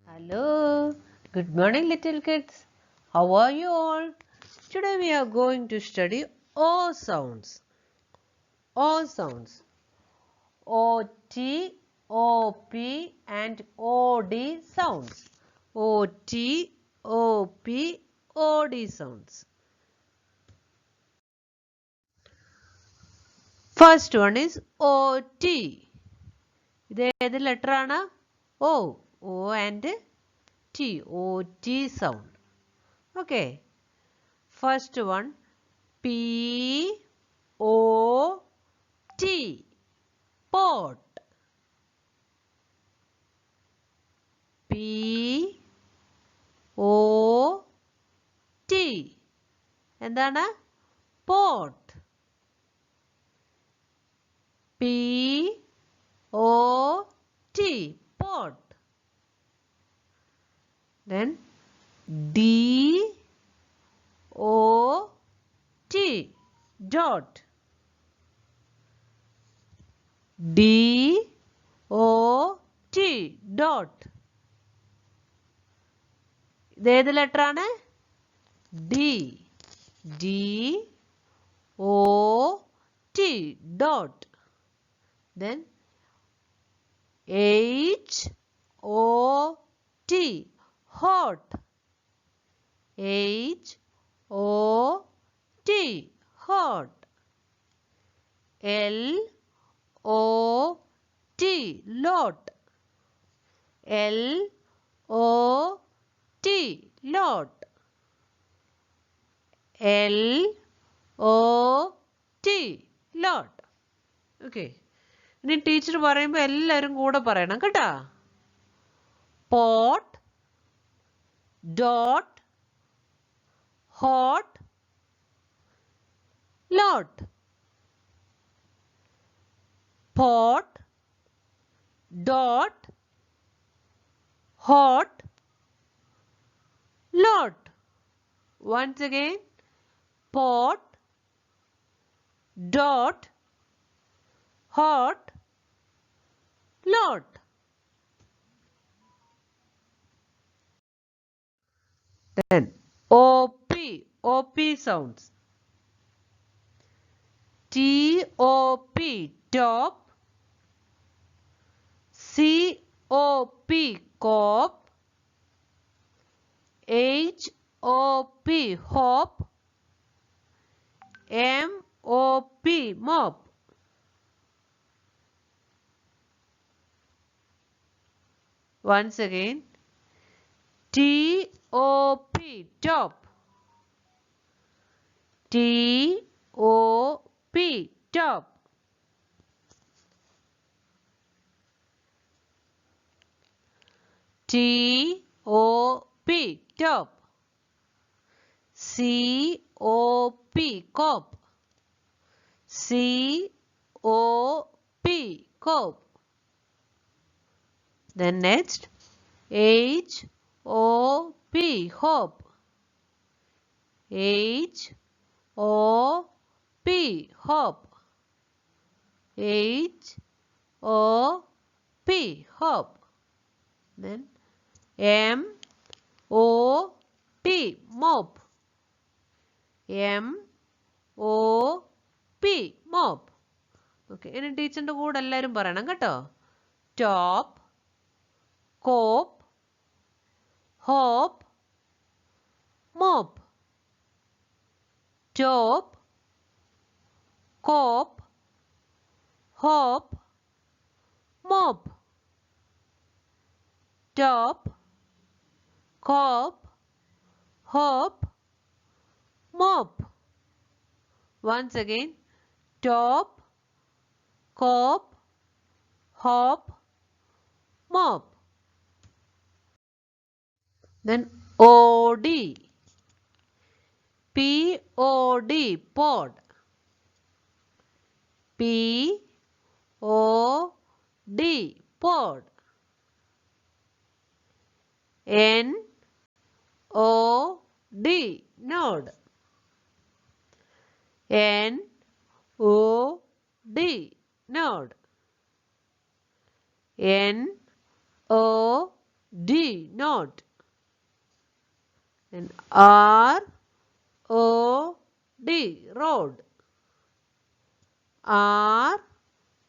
Hello, good morning, little kids. How are you all? Today we are going to study O sounds. O sounds. O T, O P, and O D sounds. O T, O P, O D sounds. First one is O T. ഇത് ഏത് letter ആണ്? O. O and T. O T sound. Okay. First one P O T, pot. P O T എന്താണ്? pot. P O T, pot. Then D O T, dot. D O T, dot. ഇത് ഏത് letter ആണ്? D. D O T, dot. Then H O T, hot. H O T, hot. L O T, lot. L O T, lot. L O T, lot. Okay. ഇനി teacher പറയുമ്പോൾ എല്ലാവരും കൂടെ പറയണം കേട്ടാ. pot, dot, hot, lot. Pot, dot, hot, lot. Once again, pot, dot, hot, lot. Then OP, OP sounds. TOP, top. COP, cop. HOP, hop. MOP, mop. Once again, TOP, top. TOP, top. TOP, top. COP, cop. COP, cop. Then next, HOP, hop. HOP, hop. HOP, hop. Then MOP, mop. MOP, mop. Okay. ഇനി ടീച്ചറിന്റെ കൂടെ എല്ലാവരും പറയണം കേട്ടോ. top, cop, hop, mop. top, cop, hop, mop. top, cop, hop, mop. Once again, top, cop, hop, mop. Then OD, POD, pod. POD, pod. NOD, node. NOD, node. NOD, D, not. And R, O, D, road. R,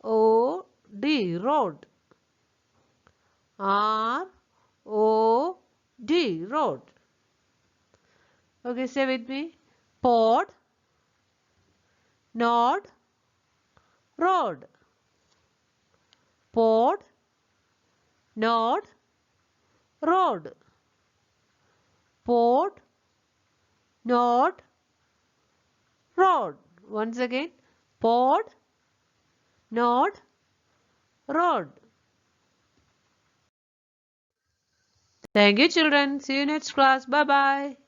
O, D, road. R, O, D, road. Okay, say with me. Pod, nod, road. Pod, nod, road. Pod, nod, road. Once again. Pod, nod, road. Thank you, children. See you next class. Bye bye.